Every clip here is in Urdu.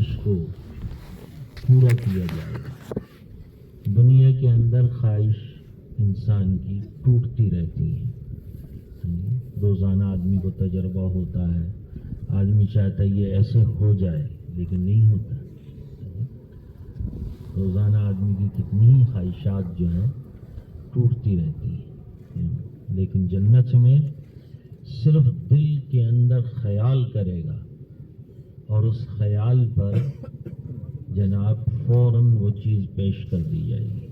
خواہش کو پورا کیا جائے گا۔ دنیا کے اندر خواہش انسان کی ٹوٹتی رہتی ہے، روزانہ آدمی کو تجربہ ہوتا ہے، آدمی چاہتا ہے یہ ایسے ہو جائے لیکن نہیں ہوتا۔ روزانہ آدمی کی کتنی ہی خواہشات جو ہیں ٹوٹتی رہتی ہیں، لیکن جنت میں صرف دل کے اندر خیال کرے گا اور اس خیال پر جناب فوراً وہ چیز پیش کر دی جائے گی۔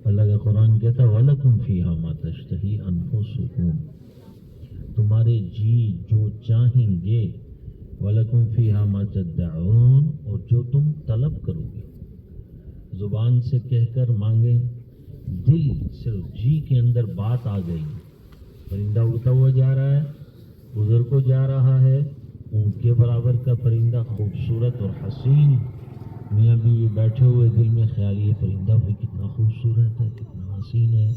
اللہ کا قرآن کہتا ہے وَلَكُمْ فِيهَا مَا تَشْتَهِي أَنفُسُكُمْ، تمہارے جی جو چاہیں گے، وَلَكُمْ فِيهَا مَا تَدَّعُونَ، اور جو تم طلب کرو گے، زبان سے کہہ کر مانگے، دل صرف جی کے اندر بات آ گئی، پرندہ اڑتا ہوا جا رہا ہے، ادھر کو جا رہا ہے، اونٹ کے برابر کا پرندہ خوبصورت اور حسین، میاں بیوی بیٹھے ہوئے، دل میں خیال یہ پرندہ بھی کتنا خوبصورت ہے، کتنا حسین ہے،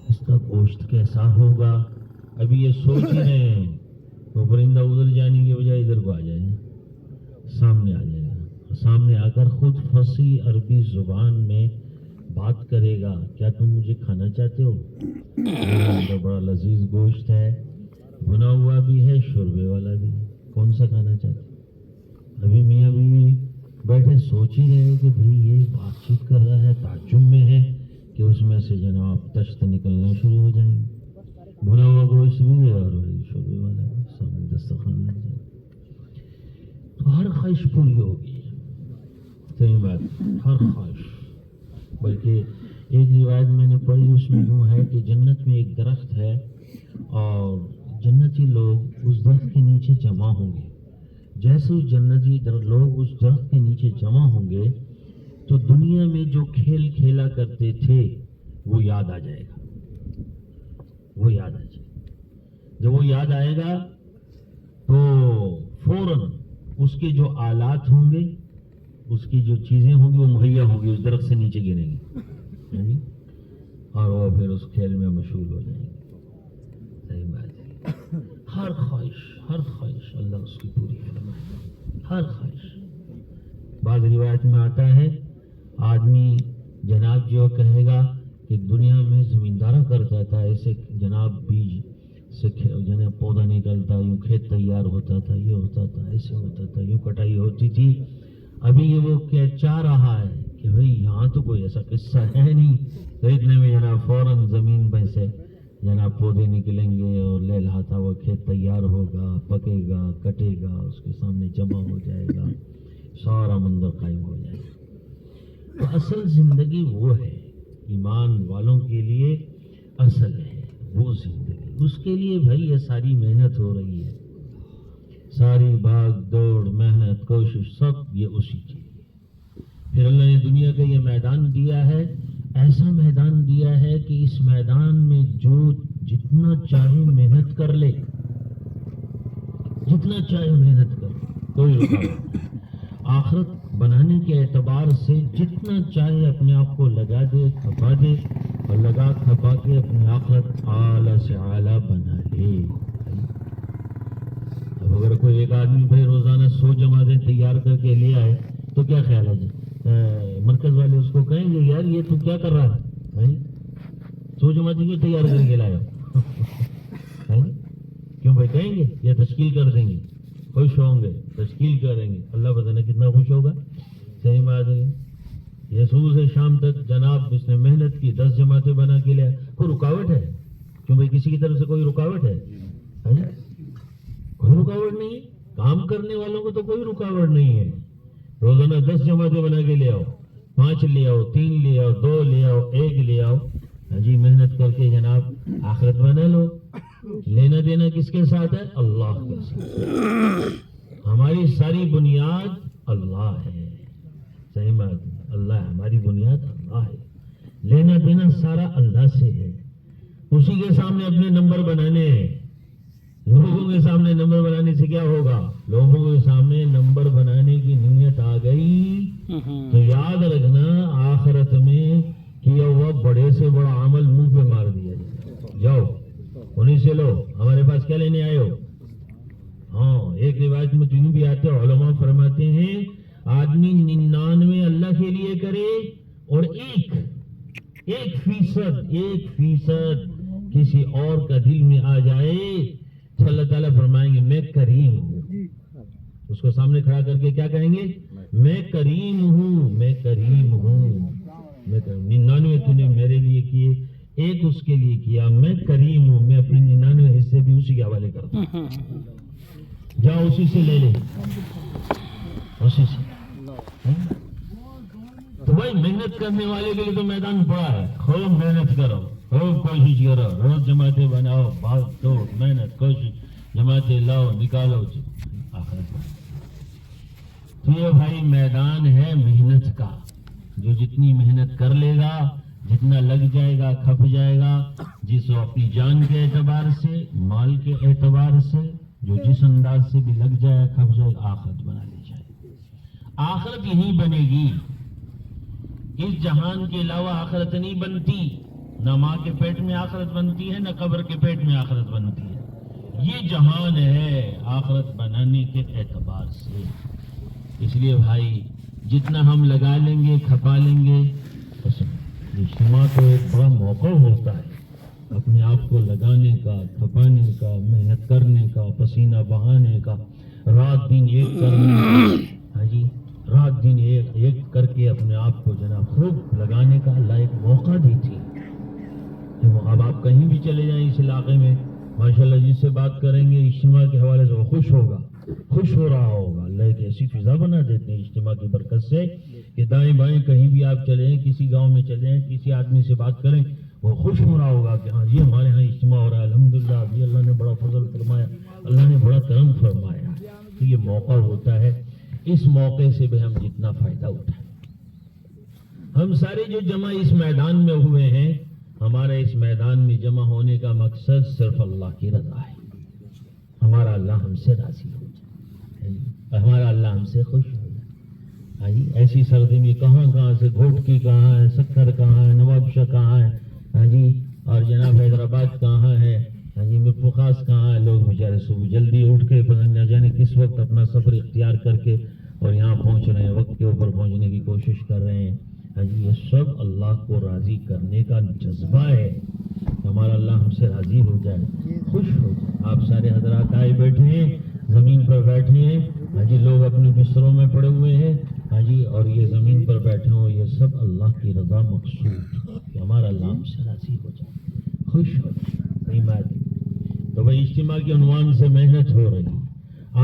اس کا گوشت کیسا ہوگا، ابھی یہ سوچ ہی رہے ہیں، وہ پرندہ ادھر جانے کے بجائے ادھر کو آ جائے گا، سامنے آ جائے گا، سامنے آ کر خود فصیح عربی زبان میں بات کرے گا، کیا تم مجھے کھانا چاہتے ہو؟ میرے بڑا لذیذ گوشت ہے، بنا ہوا بھی ہے، شوربے والا بھی ہے، کون سا کھانا چاہتے ہو؟ ابھی میاں بیوی بیٹھے سوچ ہی رہے کہ بھئی یہ بات چیت کر رہا ہے، تعجب میں ہے کہ اس میں سے جناب تشت نکلنا شروع ہو جائیں گے، بھنا ہوا گوشت بھی ہے اور وہی شوربے والا بھی، سامنے دسترخوان لگ جائے، تو ہر خواہش پوری ہوگی، صحیح بات، ہر خواہش۔ بلکہ ایک روایت میں نے پڑھی، اس میں یوں ہے کہ جنت میں ایک درخت ہے اور جنتی لوگ اس درخت کے نیچے جمع ہوں گے، جیسے جنتی لوگ اس درخت کے نیچے جمع ہوں گے تو دنیا میں جو کھیل کھیلا کرتے تھے وہ یاد آ جائے گا، وہ یاد آ جائے گا۔ جب وہ یاد آئے گا تو فوراً اس کے جو آلات ہوں گے، اس کی جو چیزیں ہوں گی وہ مہیا ہوں گی، اس درخت سے نیچے گریں گی اور وہ پھر اس کھیل میں مشغول ہو جائیں گے۔ صحیح بات ہے، ہر خواہش اللہ اس کی پوری فرمائے، ہر خواہش۔ بعض روایت میں آتا ہے آدمی جناب جو کہے گا کہ دنیا میں زمیندارہ کرتا تھا، ایسے جناب بیج سے جناب پودا نکلتا، یوں کھیت تیار ہوتا تھا، یہ ہوتا تھا، ایسے ہوتا تھا، یوں کٹائی ہوتی تھی، ابھی یہ وہ کیا چاہ رہا ہے کہ بھئی یہاں تو کوئی ایسا قصہ ہے نہیں، تو اتنے میں جناب فوراً زمین میں سے جناب پودے نکلیں گے اور لہلہاتا وہ کھیت تیار ہوگا، پکے گا، کٹے گا، اس کے سامنے جمع ہو جائے گا، سارا منظر قائم ہو جائے گا۔ تو اصل زندگی وہ ہے، ایمان والوں کے لیے اصل ہے وہ زندگی، اس کے لیے بھائی یہ ساری محنت ہو رہی ہے، ساری بھاگ دوڑ محنت کوشش سب یہ اسی کے لیے۔ پھر اللہ نے دنیا کا یہ میدان دیا ہے، ایسا میدان دیا ہے کہ اس میدان میں جو جتنا چاہے محنت کر لے، جتنا چاہے محنت کر لے، کوئی رکاوٹ نہیں۔ آخرت بنانے کے اعتبار سے جتنا چاہے اپنے آپ کو لگا دے، کھپا دے، اور لگا کھپا کے اپنی آخرت اعلیٰ سے اعلیٰ بنا لے۔ اب اگر کوئی ایک آدمی بھائی روزانہ 100 جماعتیں تیار کر کے لے آئے تو کیا خیال ہے جی؟ مرکز والے اس کو کہیں گے یار یہ تو کیا کر رہا ہے، 100 جماعتیں کیوں تیار کر کے لایا؟ کیوں بھائی کہیں گے یا تشکیل کر دیں گے؟ خوش ہوں گے، تشکیل کریں گے، اللہ بتانا کتنا خوش ہوگا۔ صحیح بات ہے، یہ صبح سے شام تک جناب اس نے محنت کی، 10 جماعتیں بنا کے لیا، کوئی رکاوٹ ہے؟ کیوں بھائی کسی کی طرف سے کوئی رکاوٹ ہے؟ کوئی رکاوٹ نہیں، کام کرنے والوں کو تو کوئی رکاوٹ نہیں ہے۔ روزانہ 10 جماعتیں بنا کے لے آؤ، 5 لے آؤ، 3 لے آؤ، 2 لے آؤ، 1 لے آؤ، جی محنت کر کے جناب آخرت بنا لو۔ لینا دینا کس کے ساتھ ہے؟ اللہ کے ساتھ۔ ہماری ساری بنیاد اللہ ہے، صحیح بات ہے، اللہ ہے ہماری بنیاد، اللہ ہے، لینا دینا سارا اللہ سے ہے۔ اسی کے سامنے اپنے نمبر بنانے ہیں، لوگوں کے سامنے نمبر بنانے سے کیا ہوگا؟ لوگوں کے سامنے نمبر بنانے کی نیت آ گئی تو یاد رکھنا آخرت میں کیا ہوا بڑے سے بڑا عمل منہ پہ مار دیا جائے، جاؤ انہیں سے لو، ہمارے پاس کیا لینے آئے ہو؟ ہاں ایک روایت میں تو یوں بھی آتے ہیں، علماء فرماتے ہیں آدمی 99 اللہ کے لیے کرے اور 1% کسی اور کا دل میں آ جائے تو اللہ تعالیٰ فرمائیں گے میں کریم ہوں. اس کو سامنے کھڑا کر کے کیا کہیں گے؟ میں کریم ہوں. 99 تو نے میرے لیے کیے، 1 اس کے لیے کیا، میں کریم ہوں. میں اپنے 99 حصے بھی اسی کے حوالے کرتا ہوں. جاؤ اسی سے لے لے، اسی سے. تو بھائی محنت کرنے والے کے لیے تو میدان پڑا ہے. خوب محنت کرو، خوب کوشش کرو، روز جماعتیں بناؤ، بھاگ دوڑ، محنت، کوشش، جماعتیں لاؤ، نکالو. تو یہ بھائی میدان ہے محنت کا. جو جتنی محنت کر لے گا، جتنا لگ جائے گا، کھپ جائے گا، جس وہ اپنی جان کے اعتبار سے، مال کے اعتبار سے، جو جس انداز سے بھی لگ جائے، کھپ جائے، آخرت بنا لی جائے. آخرت یہی بنے گی. اس جہان کے علاوہ آخرت نہیں بنتی. نہ ماں کے پیٹ میں آخرت بنتی ہے، نہ قبر کے پیٹ میں آخرت بنتی ہے. یہ جہان ہے آخرت بنانے کے اعتبار سے. اس لیے بھائی جتنا ہم لگا لیں گے، کھپا لیں گے. اجتماع تو ایک بڑا موقع ہوتا ہے اپنے آپ کو لگانے کا، کھپانے کا، محنت کرنے کا، پسینہ بہانے کا، رات دن ایک کرنے کا. ہاں جی، رات دن ایک کر کے اپنے آپ کو جناب خوب لگانے کا اللہ ایک موقع دی تھی. اب آپ کہیں بھی چلے جائیں اس علاقے میں، ماشاءاللہ جس سے بات کریں گے اجتماع کے حوالے سے وہ خوش ہوگا، خوش ہو رہا ہوگا. اللہ ایک ایسی فضا بنا دیتے ہیں اجتماع کی برکت سے کہ دائیں بائیں کہیں بھی آپ چلے جائیں، کسی گاؤں میں چلے جائیں، کسی آدمی سے بات کریں، وہ خوش ہو رہا ہوگا کہ ہاں یہ ہمارے ہاں اجتماع ہو رہا ہے، الحمدللہ ابھی اللہ نے بڑا فضل فرمایا، اللہ نے بڑا کرم فرمایا. تو یہ موقع ہوتا ہے. اس موقع سے بھی ہم جتنا فائدہ اٹھائیں. ہم سارے جو جمع اس میدان میں ہوئے ہیں، ہمارا اس میدان میں جمع ہونے کا مقصد صرف اللہ کی رضا ہے. ہمارا اللہ ہم سے راضی ہو جائے، ہمارا اللہ ہم سے خوش ہو جائے. ہاں جی، ایسی سردی میں کہاں سے گھوٹکی کہاں ہے، سکر کہاں ہے، نواب شاہ کہاں ہے، ہاں جی، اور جناب حیدرآباد کہاں ہے، ہاں جی، میر خاص کہاں ہے. لوگ بیچارے صبح جلدی اٹھ کے نہ جانے کس وقت اپنا سفر اختیار کر کے اور یہاں پہنچ رہے ہیں، وقت کے اوپر پہنچنے کی کوشش کر رہے ہیں. ہاں جی، یہ سب اللہ کو راضی کرنے کا جذبہ ہے. ہمارا اللہ ہم سے راضی ہو جائے، خوش ہو جائے. آپ سارے حضرات آئے بیٹھے ہیں، زمین پر بیٹھے ہیں. ہاں جی، لوگ اپنے بستروں میں پڑے ہوئے ہیں. ہاں جی، اور یہ زمین پر بیٹھے ہوں، یہ سب اللہ کی رضا مقصود کہ ہمارا اللہ ہم سے راضی ہو جائے، خوش ہو جائے. صحیح بات ہے. تو بھائی اجتماع کے عنوان سے محنت ہو رہی.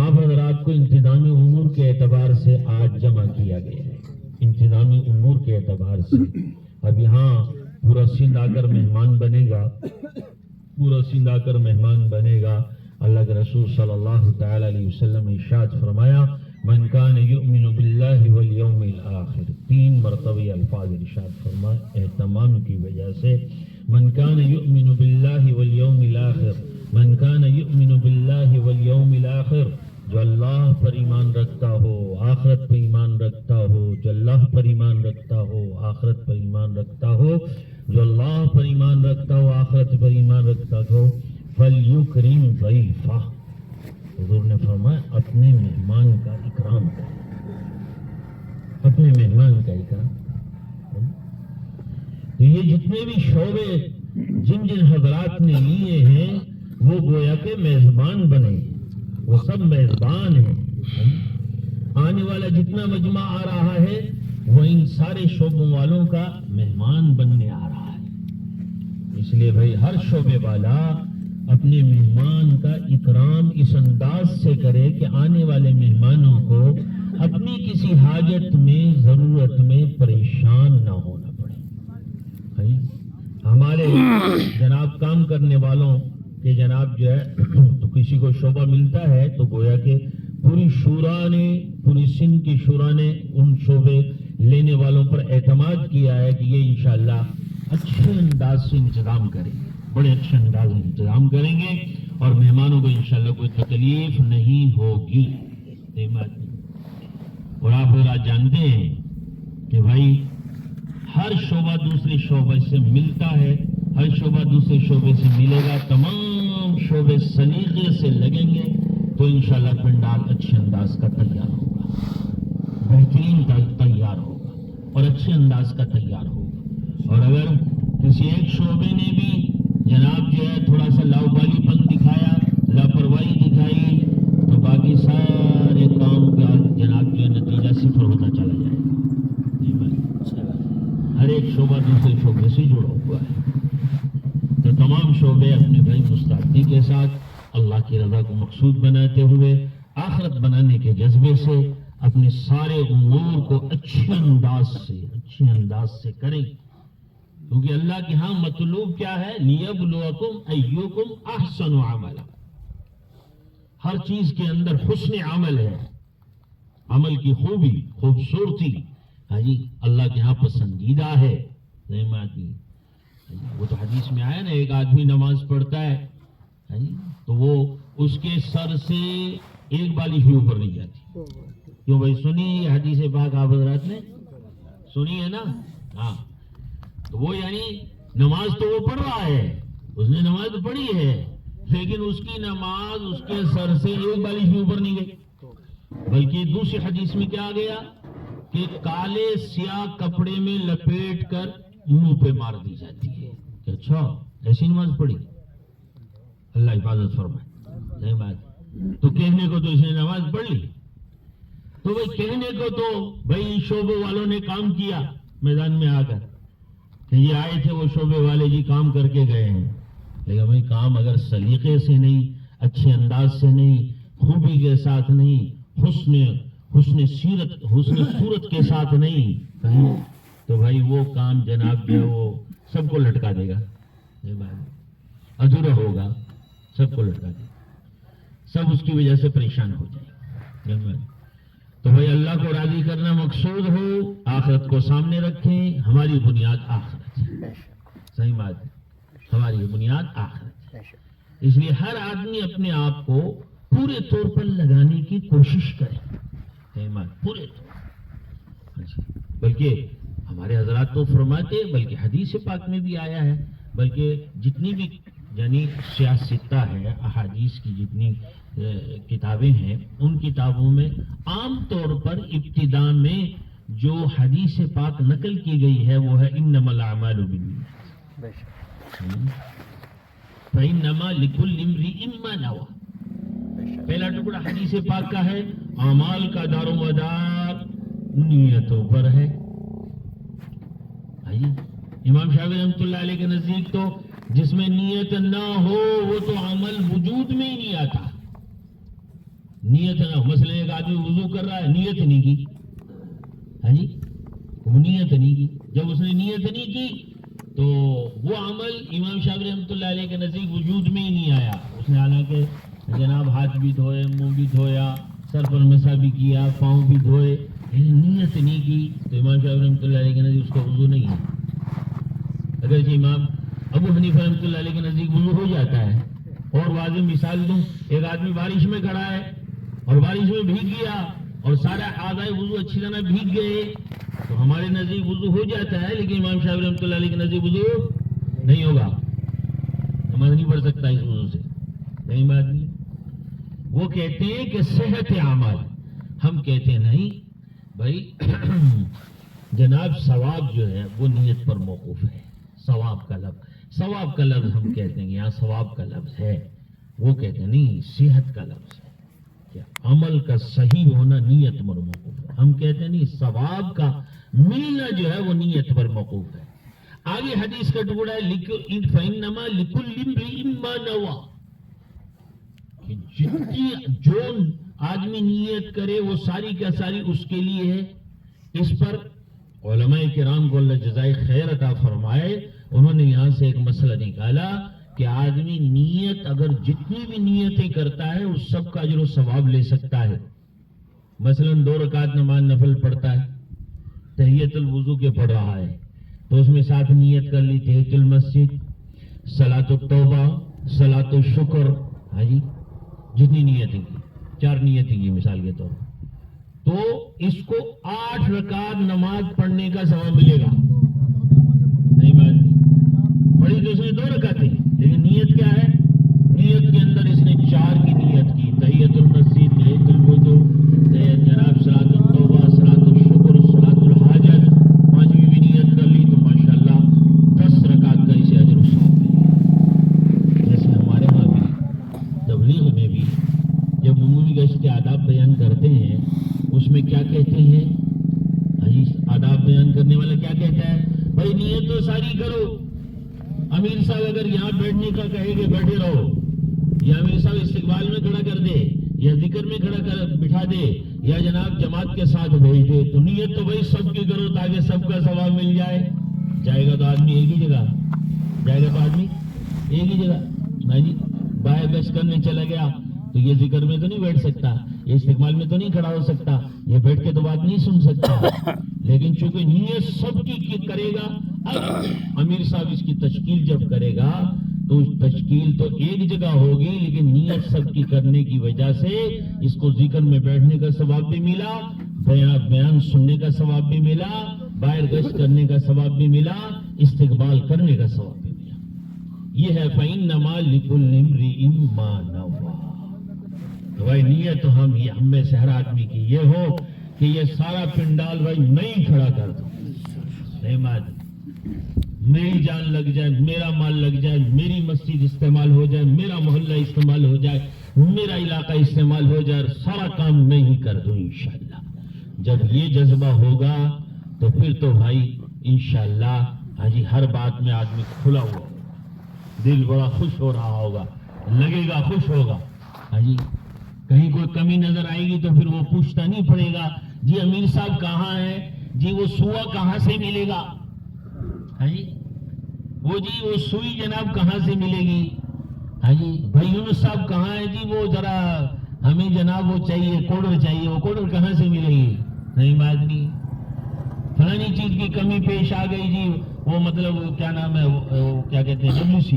آپ حضرات کو انتظامی امور کے اعتبار سے آج جمع کیا گیا ہے. انتظامی امور کے اعتبار سے اب یہاں پورا سندھ آ کر مہمان بنے گا، پورا سندھ آ کر مہمان بنے گا. اللہ کے رسول صلی اللہ تعالی علیہ وسلم نے ارشاد فرمایا من کان یؤمن باللہ والیوم الآخر. 3 مرتبہ الفاظ ارشاد فرمائے اہتمام کی وجہ سے. من کان یؤمن باللہ والیوم الآخر، من کان یؤمن باللہ والیوم الآخر، جو اللہ پر ایمان رکھتا ہو، آخرت پر ایمان رکھتا ہو، جو اللہ پر ایمان رکھتا ہو، آخرت پر ایمان رکھتا ہو، جو اللہ پر ایمان رکھتا ہو، آخرت پر ایمان رکھتا ہو، فَلْيُكْرِمْ ضَيْفَهُ. حضور نے فرمایا اپنے مہمان کا اکرام کرے، اپنے مہمان کا اکرام. تو یہ جتنے بھی شعبے جن حضرات نے لیے ہیں وہ گویا کے میزبان بنے، وہ سب میزبان ہیں. آنے والا جتنا مجمع آ رہا ہے وہ ان سارے شعبوں والوں کا مہمان بننے آ رہا ہے. اس لیے بھائی ہر شعبے والا اپنے مہمان کا اکرام اس انداز سے کرے کہ آنے والے مہمانوں کو اپنی کسی حاجت میں، ضرورت میں پریشان نہ ہونا پڑے. ہمارے جناب کام کرنے والوں کہ جناب جو ہے تو کسی کو شعبہ ملتا ہے تو گویا کہ پوری شورا نے، پوری سندھ کی شورا نے ان شعبے لینے والوں پر اعتماد کیا ہے کہ یہ انشاءاللہ اچھے انداز سے انتظام کریں گے، بڑے اچھے انداز سے انتظام کریں گے اور مہمانوں کو انشاءاللہ کوئی تکلیف نہیں ہوگی. اور آپ حضرات جانتے ہیں کہ بھائی ہر شعبہ دوسرے شعبے سے ملتا ہے، ہر شعبہ دوسرے شعبے سے ملے گا. تمام شعبے سلیقے سے لگیں گے تو انشاءاللہ پنڈال اچھے انداز کا تیار ہوگا. بہترین تیار ہوگا اور اچھے انداز کا تیار ہوگا. اور اگر کسی ایک شعبے نے بھی جناب جو ہے تھوڑا سا لاؤبالی پن دکھایا، لاپرواہی دکھائی، تو باقی سارے کام کا جناب جو ہے نتیجہ صفر ہوتا چلا جائے گا. ہر ایک شعبہ دوسرے شعبے سے جڑا ہوا ہے. تو تمام شعبے اپنے بھائی مستعدی کے ساتھ اللہ کی رضا کو مقصود بناتے ہوئے آخرت بنانے کے جذبے سے اپنے سارے امور کو اچھے انداز سے کریں، کیونکہ اللہ کے ہاں مطلوب کیا ہے؟ لیبلوکم ایوکم احسن عملا. ہر چیز کے اندر حسن عمل ہے، عمل کی خوبی، خوبصورتی ہاں جی اللہ کے ہاں پسندیدہ ہے. وہ تو حدیث میں آیا نا، ایک آدمی نماز پڑھتا ہے ہاں جی تو وہ اس کے سر سے ایک بالش بھی اوپر نہیں جاتی. کیوں بھائی؟ سنی یہ حدیث پاک آپ حضرات نے سنی ہے نا؟ ہاں. تو وہ یعنی نماز تو وہ پڑھ رہا ہے، اس نے نماز پڑھی ہے، لیکن اس کی نماز اس کے سر سے ایک بالش بھی اوپر نہیں گئی. بلکہ دوسری حدیث میں کیا گیا کہ کالے سیاہ کپڑے میں لپیٹ کر منہ پہ مار دی جاتی ہے. کہ اچھا ایسی نماز پڑھی؟ اللہ حفاظت فرمائے. نہیں بات تو کہنے کو تو اس نے نماز پڑھ لی، تو وہ کہنے کو تو بھائی شعبے والوں نے کام کیا میدان میں آ کر کہ یہ آئے تھے وہ شعبے والے جی کام کر کے گئے ہیں، لیکن بھائی کام اگر سلیقے سے نہیں، اچھے انداز سے نہیں، خوبی کے ساتھ نہیں، حسن صورت کے ساتھ نہیں، تو بھائی وہ کام جناب جو وہ سب کو لٹکا دے گا، ادھورا ہوگا، سب کو لٹکا دے گا، سب اس کی وجہ سے پریشان ہو جائے گا. تو بھائی اللہ کو راضی کرنا مقصود ہو، آخرت کو سامنے رکھیں. ہماری بنیاد آخرت ہے، صحیح بات ہے، ہماری بنیاد آخرت ہے. اس لیے ہر آدمی اپنے آپ کو پورے طور پر لگانے کی کوشش کرے، پورے طور. بلکہ ہمارے حضرات تو فرماتے، بلکہ حدیث پاک میں بھی آیا ہے، بلکہ جتنی بھی یعنی سیاستہ ہے، احادیث کی جتنی کتابیں ہیں، ان کتابوں میں عام طور پر ابتدا میں جو حدیث پاک نقل کی گئی ہے وہ ہے انما الاعمال بالنیات فانما لكل امرئ ما نوى. پہلا ٹکڑا حدیث پاک کا ہے، اعمال کا دار و مدار نیتوں پر ہے. امام شافعی رحمۃ اللہ علیہ کے نزدیک تو جس میں نیت نہ ہو وہ تو عمل وجود میں ہی نہیں آتا. نیت نہ، مثلا ایک آدمی وضو کر رہا ہے، نیت نہیں کی، ہاں جی وہ نیت نہیں کی. جب اس نے نیت نہیں کی تو وہ عمل امام شافعی رحمۃ اللہ علیہ کے نزدیک وجود میں ہی نہیں آیا. اس نے حالانکہ جناب ہاتھ بھی دھوئے، منہ بھی دھویا، سر پر مسح بھی کیا، پاؤں بھی دھوئے، نیت نہیں کی تو امام شافعی رحمۃ اللہ علیہ کے نزدیک اس کا وضو نہیں ہے. اگرچہ امام ابو حنیفہ رحمۃ اللہ علیہ کے نزدیک وضو ہو جاتا ہے. اور واضح مثال دوں، ایک آدمی بارش میں کھڑا ہے اور بارش میں بھیگ گیا اور سارا اعضائے وضو اچھی طرح بھیگ گئے تو ہمارے نزدیک وضو ہو جاتا ہے، لیکن امام شافعی رحمۃ اللہ علیہ کے نزدیک وضو نہیں ہوگا، نماز نہیں پڑھ سکتا اس وضو سے. صحیح بات نہیں. وہ کہتے ہیں کہ صحت اعمال، ہم کہتے ہیں نہیں بھائی جناب ثواب جو ہے وہ نیت پر موقوف ہے. ثواب کا لفظ ہم کہتے ہیں یہاں ثواب کا لفظ ہے، وہ کہتے ہیں نہیں صحت کا لفظ ہے. کیا عمل کا صحیح ہونا نیت پر موقوف ہے. ہم کہتے ہیں نہیں ثواب کا ملنا جو ہے وہ نیت پر موقوف ہے. آگے حدیث کا ٹکڑا ہے فإنما لكل امرئ ما نوى، جو آدمی نیت کرے وہ ساری کا ساری اس کے لیے ہے. اس پر علماء کرام کو اللہ جزائے خیر عطا فرمائے، انہوں نے یہاں سے ایک مسئلہ نکالا کہ آدمی نیت اگر جتنی بھی نیتیں کرتا ہے اس سب کا اجر و ثواب لے سکتا ہے. مثلا 2 رکعت نماز نفل پڑھتا ہے، تحیت الوضو کے پڑھ رہا ہے تو اس میں ساتھ نیت کر لی تحیت المسجد، صلاۃ التوبہ، صلاۃ الشکر، ہاں جی جتنی نیتیں کی، 4 نیتیں کی مثال کے طور پر، تو اس کو 8 رکعت نماز پڑھنے کا ثواب ملے گا. نہیں بات پڑھی تو اس نے 2 رکعتیں، لیکن نیت کیا ہے؟ نیت کے اندر اس نے 4 کی نیت کی، تحیت المسجد، تحیت الوضو، جناب صلاۃ التوبہ، صلاۃ اس کے آداب بیان کرتے ہیں اس میں کیا کہتے ہیں؟ آداب بیان کرنے والا کیا کہتا ہے؟ بھائی نیت تو ساری کرو. امیر صاحب اگر یہاں بیٹھنے کا کہے کہ بیٹھے رہو، یا امیر صاحب استقبال میں کھڑا کر دے، یا ذکر میں کھڑا کر بٹھا دے، یا جناب جماعت کے ساتھ بھیج دے، تو نیت تو بھائی سب کی کرو تاکہ سب کا ثواب مل جائے. جائے گا تو آدمی ایک ہی جگہ، جائے گا تو آدمی ایک ہی جگہ. جی بائیں گشت کرنے چلا گیا تو یہ ذکر میں تو نہیں بیٹھ سکتا، یہ استقبال میں تو نہیں کھڑا ہو سکتا، یہ بیٹھ کے تو بات نہیں سن سکتا. لیکن چونکہ نیت سب کی کرے گا، اب امیر صاحب اس کی تشکیل جب کرے گا تو تشکیل تو ایک جگہ ہوگی، لیکن نیت سب کی کرنے کی وجہ سے اس کو ذکر میں بیٹھنے کا ثواب بھی ملا، بیان سننے کا ثواب بھی ملا، باہر گشت کرنے کا ثواب بھی ملا، استقبال کرنے کا ثواب بھی ملا. یہ ہے فَإِنَّمَا لِكُلِّ امْرِئٍ مَا نَوَّىٰ. تو بھائی نیت تو ہم میں سے ہر آدمی کی یہ ہو کہ یہ سارا پنڈال بھائی میں ہی کھڑا کر دوں. میری جان لگ جائے، میرا مال لگ جائے، میری مسجد استعمال ہو جائے، میرا محلہ استعمال ہو جائے، میرا علاقہ استعمال ہو جائے، سارا کام میں ہی کر دوں انشاءاللہ. جب یہ جذبہ ہوگا تو پھر تو بھائی انشاءاللہ حاجی ہر بات میں آدمی کھلا ہوا ہوگا، دل بڑا خوش ہو رہا ہوگا، لگے گا خوش ہوگا. حاجی کہیں کوئی کمی نظر آئے گی تو پھر وہ پوچھتا نہیں پڑے گا جی امیر صاحب کہاں ہے، جی وہ سوا کہاں سے ملے گا، وہ سوئی جناب کہاں سے ملے گی، بھائی یونس صاحب کہاں ہے، جی وہ ذرا ہمیں جناب وہ چاہیے کوڈر چاہیے، وہ کوڈر کہاں سے ملے گی. نہیں بات نہیں، فلانی چیز کی کمی پیش آ گئی جی، وہ مطلب کیا نام ہے، وہ کیا کہتے ہیں ڈبلیو سی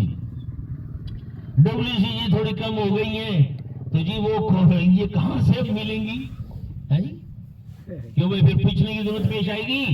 جی تھوڑی کم ہو گئی ہے تو جی وہ یہ کہاں سے ملیں گی. کیوں بھائی پھر پوچھنے کی ضرورت پیش آئے گی.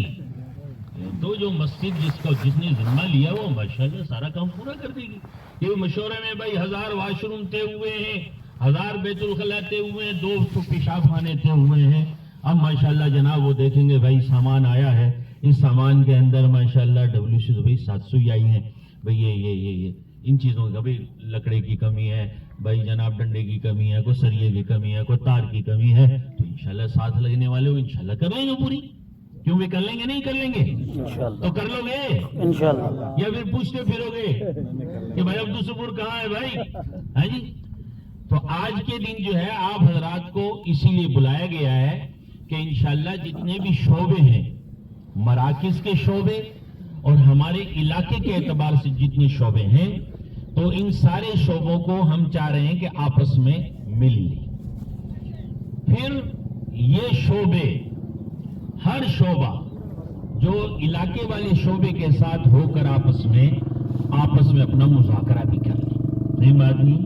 تو جو مسجد جس نے ذمہ لیا وہ ماشاءاللہ سارا کام پورا کر دے گی. یہ مشورے میں بھائی 1000 واش روم تے ہوئے ہیں، 1000 بیت الخلا تے ہوئے ہیں، 2 پیشاب خانے تے ہوئے ہیں. اب ماشاءاللہ جناب وہ دیکھیں گے بھائی سامان آیا ہے، اس سامان کے اندر ماشاءاللہ ڈبلیو سی 700 ہی آئی ہیں. بھائی یہ ان چیزوں کا بھائی لکڑے کی کمی ہے، بھائی جناب ڈنڈے کی کمی ہے، کوئی سریے کی کمی ہے، کوئی تار کی کمی ہے، تو انشاءاللہ ساتھ لگنے والے انشاءاللہ کر لیں گے پوری. کیوں بھی کر لیں گے نہیں کر لیں گے تو کر لو گے انشاءاللہ، یا پھر پوچھتے پھرو گے کہ بھائی عبد الصبور کہاں ہے بھائی. جی تو آج کے دن جو ہے آپ حضرات کو اسی لیے بلایا گیا ہے کہ انشاءاللہ جتنے بھی شعبے ہیں، مراکز کے شعبے اور ہمارے علاقے کے اعتبار سے جتنے شعبے ہیں، تو ان سارے شعبوں کو ہم چاہ رہے ہیں کہ آپس میں مل لیں. پھر یہ شعبے ہر شعبہ جو علاقے والے شعبے کے ساتھ ہو کر آپس میں اپنا مذاکرہ بھی کر لیں. نہیں بات نہیں،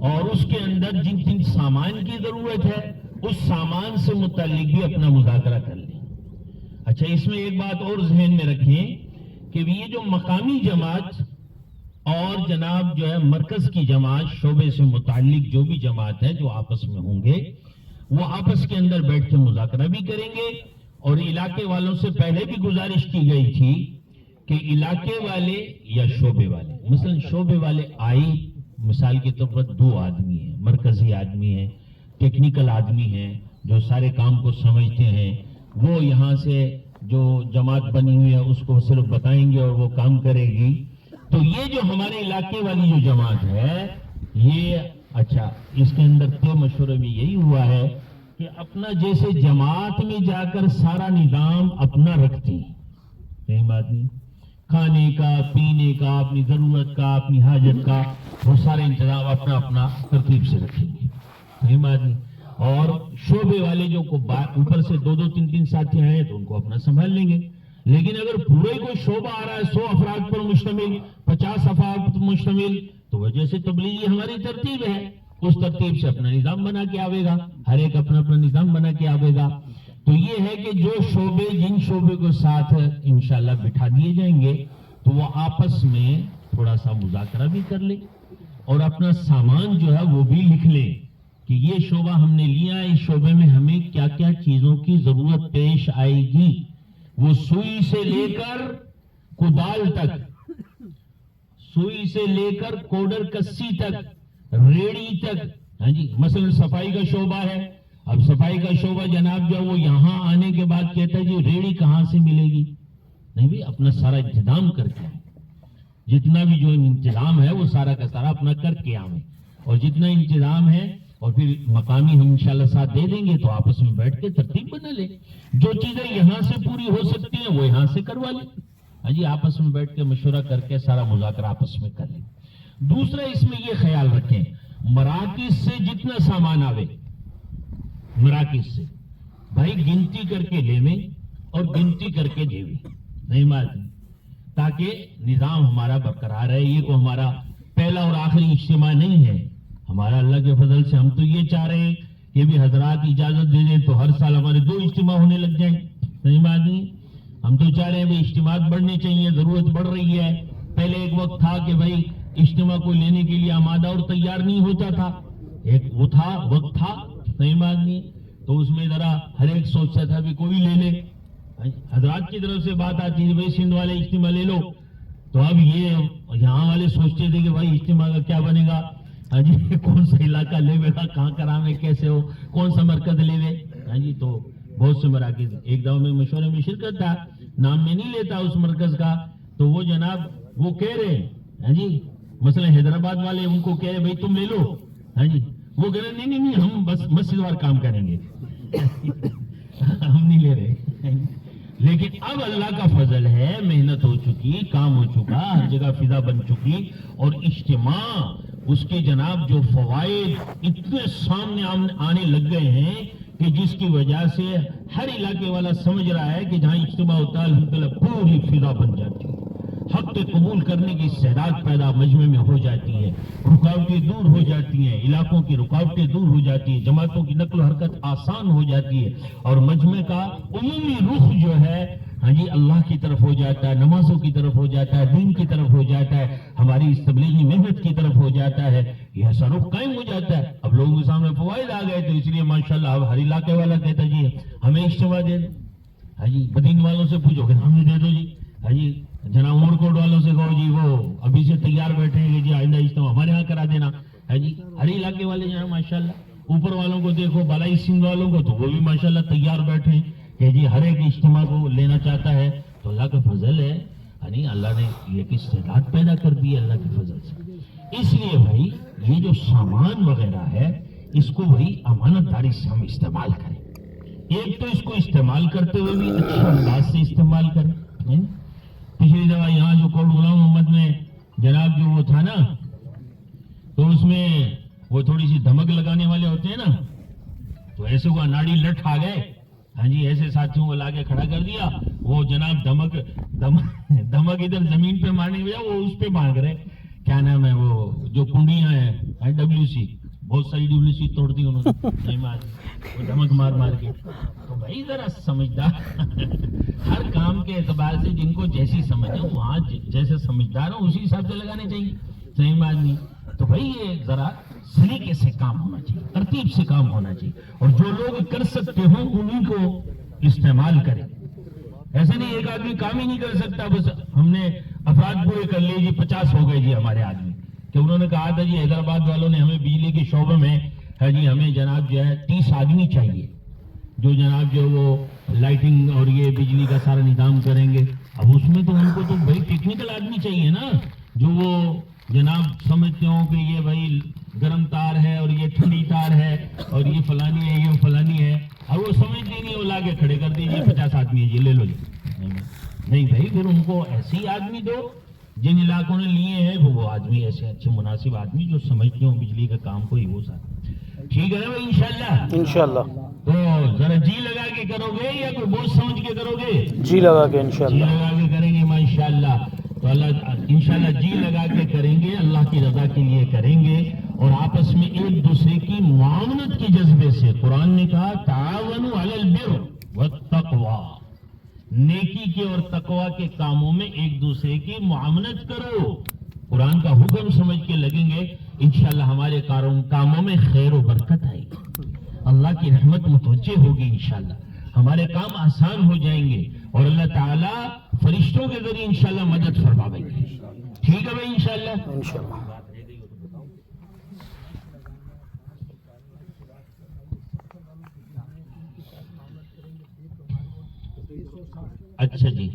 اور اس کے اندر جن سامان کی ضرورت ہے اس سامان سے متعلق بھی اپنا مذاکرہ کر لیں. اچھا اس میں ایک بات اور ذہن میں رکھیں کہ یہ جو مقامی جماعت اور جناب جو ہے مرکز کی جماعت، شعبے سے متعلق جو بھی جماعت ہے جو آپس میں ہوں گے، وہ آپس کے اندر بیٹھ کے مذاکرہ بھی کریں گے. اور علاقے والوں سے پہلے بھی گزارش کی گئی تھی کہ علاقے والے یا شعبے والے، مثلا شعبے والے آئی مثال کے طور پر 2 آدمی ہیں، مرکزی آدمی ہیں، ٹیکنیکل آدمی ہیں جو سارے کام کو سمجھتے ہیں، وہ یہاں سے جو جماعت بنی ہوئی ہے اس کو صرف بتائیں گے اور وہ کام کرے گی. تو یہ جو ہمارے علاقے والی جو جماعت ہے یہ اچھا اس کے اندر طے مشورے میں یہی ہوا ہے کہ اپنا جیسے جماعت میں جا کر سارا نظام اپنا رکھتے ہیں، صحیح بات نہیں، کھانے کا، پینے کا، اپنی ضرورت کا، اپنی حاجت کا، وہ سارے انتظام اپنا ترتیب سے رکھیں گے، صحیح بات نہیں. اور شعبے والے جو اوپر سے 2-2 3-3 ساتھی آئے تو ان کو اپنا سنبھال لیں گے. لیکن اگر پورے کوئی شعبہ آ رہا ہے 100 افراد پر مشتمل، 50 افراد پر مشتمل، تو وجہ سے تبلیغی ہماری ترتیب ہے، اس ترتیب سے اپنا نظام بنا کے آوے گا، ہر ایک اپنا نظام بنا کے آوے گا. تو یہ ہے کہ جو شعبے جن شعبے کو ساتھ انشاءاللہ بٹھا دیے جائیں گے تو وہ آپس میں تھوڑا سا مذاکرہ بھی کر لیں اور اپنا سامان جو ہے وہ بھی لکھ لیں کہ یہ شعبہ ہم نے لیا ہے، اس شعبے میں ہمیں کیا کیا چیزوں کی ضرورت پیش آئے گی. وہ سوئی سے لے کر کدال تک، سوئی سے لے کر کوڈر کسی تک، ریڑی تک، ہاں جی مثلا صفائی کا شعبہ ہے، اب صفائی کا شعبہ جناب جو وہ یہاں آنے کے بعد کہتا ہے جی ریڑھی کہاں سے ملے گی؟ نہیں بھی اپنا سارا انتظام کر کے آئیں، جتنا بھی جو انتظام ہے وہ سارا کا سارا اپنا کر کے آئیں، اور جتنا انتظام ہے اور پھر مقامی ہم انشاءاللہ ساتھ دے دیں گے تو آپس میں بیٹھ کے ترتیب بنا لیں، جو چیزیں یہاں سے پوری ہو سکتی ہیں وہ یہاں سے کروا لیں، ہاں جی آپس میں بیٹھ کے مشورہ کر کے سارا مذاکرہ آپس میں کر لیں۔ دوسرا اس میں یہ خیال رکھیں مراکز سے جتنا سامان آوے مراکز سے بھائی گنتی کر کے لیویں اور گنتی کر کے دیویں، نہیں مانتے تاکہ نظام ہمارا برقرار ہے۔ یہ کو ہمارا پہلا اور آخری اجتماع نہیں ہے، ہمارا اللہ کے فضل سے ہم تو یہ چاہ رہے ہیں کہ بھی حضرات اجازت دے دیں تو ہر سال ہمارے 2 اجتماع ہونے لگ جائیں، نہیں مانتے ہم تو چاہ رہے ہیں بھی اجتماعات بڑھنے چاہیے، ضرورت بڑھ رہی ہے۔ پہلے ایک وقت تھا کہ بھائی اجتماع کو لینے کے لیے آمادہ اور تیار نہیں ہوتا تھا، ایک وہ تھا وقت تھا، نہیں مانتے تو اس میں ذرا ہر ایک سوچتا تھا بھی کوئی لے لے، حضرات کی طرف سے بات آتی ہے بھائی سندھ والے اجتماع لے لو، تو اب یہ یہاں والے سوچتے تھے کہ بھائی اجتماع کا کیا بنے گا، ہاں جی کون سا علاقہ لے گا، کہاں کرامے کیسے ہو، کون سا مرکز لے لے، ہاں جی تو بہت سے مراکز ایک دفعہ میں مشورے میں شرکت تھا، نام میں نہیں لیتا اس مرکز کا، تو وہ جناب وہ کہہ رہے ہیں ہاں جی مثلا حیدرآباد والے ان کو کہہ رہے بھائی تم لے لو، ہاں جی وہ کہہ رہے نہیں ہم بس مسجد وار کام کریں گے ہم نہیں لے رہے، لیکن اب اللہ کا فضل ہے، محنت ہو چکی، کام ہو چکا، ہر جگہ فضا بن چکی، اور اجتماع اس کے جناب جو فوائد اتنے سامنے آنے لگ گئے ہیں کہ جس کی وجہ سے ہر علاقے والا سمجھ رہا ہے کہ جہاں اجتماع ہوتا ہے الحمدللہ پوری فضا بن جاتی ہے، حق کے قبول کرنے کی استعداد پیدا مجمع میں ہو جاتی ہے، رکاوٹیں دور ہو جاتی ہیں، علاقوں کی رکاوٹیں دور ہو جاتی ہیں، جماعتوں کی نقل و حرکت آسان ہو جاتی ہے، اور مجمع کا عمومی رخ جو ہے ہاں جی اللہ کی طرف ہو جاتا ہے، نمازوں کی طرف ہو جاتا ہے، دین کی طرف ہو جاتا ہے، ہماری اس تبلیغی محنت کی طرف ہو جاتا ہے، یہ ایسا رخ قائم ہو جاتا ہے۔ اب لوگوں کے سامنے فوائد آ گئے تو اس لیے ماشاءاللہ اب ہر علاقے والا کہتا جی ہمیں اجتماع دے دو، ہاں جی بدین والوں سے پوچھو کہ ہمیں دے دو جی، ہاں جی جناب عمر کوٹ والوں سے کہو جی وہ ابھی سے تیار بیٹھے ہیں کہ جی آئندہ اجتماع ہمارے ہاں کرا دینا، ہے جی ہر علاقے والے جو ہیں ماشاءاللہ، اوپر والوں کو دیکھو بالائی سنگھ والوں کو تو وہ بھی ماشاءاللہ تیار بیٹھے ہیں کہ جی ہر ایک اجتماع کو لینا چاہتا ہے، تو اللہ کا فضل ہے، یعنی اللہ نے یہ استعداد پیدا کر دی ہے اللہ کے فضل سے۔ اس لیے بھائی یہ جو سامان وغیرہ ہے اس کو بھائی امانت داری سے ہم استعمال کریں، ایک تو اس کو استعمال کرتے ہوئے بھی اچھے انداز سے استعمال کریں۔ پچھلی دفعہ یہاں جو کوٹ غلام محمد میں جناب جو وہ تھا نا تو اس میں وہ تھوڑی سی دھمک لگانے والے ہوتے ہیں نا، تو ایسے کو اناڑی لٹ آ گئے، ہاں جی ایسے ساتھیوں کو لا کے کھڑا کر دیا، وہ جناب دھمک ادھر زمین پہ مارنے کی بجائے وہ اس پہ مانگ رہے، کیا نام ہے وہ جو کنڈیاں ہیں WC، بہت ساری WC توڑ دی انہوں نے، نہیں مار وہ دھمک مار کے، تو بھائی ذرا سمجھدار ہر کام کے اعتبار سے جن کو جیسی سمجھ ہے وہاں جیسے سمجھدار ہو اسی حساب سے لگانے چاہیے، صحیح آدمی، تو بھائی یہ ذرا سلیقے سے کام ہونا چاہیے، ترتیب سے کام ہونا چاہیے، اور جو لوگ کر سکتے ہوں انہیں کو استعمال کریں، ایسے نہیں ایک آدمی کام ہی نہیں کر سکتا بس ہم نے افراد پورے کر لیے جی 50 ہو گئے جی ہمارے آدمی، کہ انہوں نے کہا تھا جی حیدرآباد والوں نے ہمیں بجلی کے شعبے میں ہے جی ہمیں جناب جو ہے 30 آدمی چاہیے جو جناب جو وہ لائٹنگ اور یہ بجلی کا سارا نظام کریں گے، اب اس میں تو ان کو تو بھائی ٹیکنیکل آدمی چاہیے نا، جو وہ جناب سمجھتے ہوں کہ یہ بھائی گرم تار ہے اور یہ ٹھنڈی تار ہے اور یہ فلانی ہے یہ فلانی ہے، اور وہ سمجھتے نہیں، وہ لا کے کھڑے کر دیجیے 50 آدمی ہے جی لے لو جی، نہیں بھائی پھر ان کو ایسے ہی آدمی دو جن علاقوں نے لیے ہیں وہ آدمی ایسے اچھے مناسب آدمی جو سمجھتے ہوں بجلی کا کام کوئی ہو سکتا، ٹھیک ہے نا بھائی انشاءاللہ تو ذرا جی لگا کے کرو گے یا کوئی بوجھ سمجھ کے کرو گے؟ جی لگا کے انشاءاللہ، جی لگا کے کریں گے ماشاءاللہ، تو اللہ انشاءاللہ جی لگا کے کریں گے، اللہ کی رضا کے لیے کریں گے، اور آپس میں ایک دوسرے کی معاونت کے جذبے سے، قرآن نے کہا تعاونوا علی البر والتقوی، نیکی کے اور تقوی کے کاموں میں ایک دوسرے کی معاونت کرو، قرآن کا حکم سمجھ کے لگیں گے انشاءاللہ ہمارے کاموں میں خیر و برکت آئے گی، اللہ کی رحمت متوجہ ہوگی انشاءاللہ، ہمارے کام آسان ہو جائیں گے اور اللہ تعالیٰ فرشتوں کے ذریعے انشاءاللہ مدد فرمائیں گے، ٹھیک ہے بھائی انشاءاللہ۔ اچھا جی،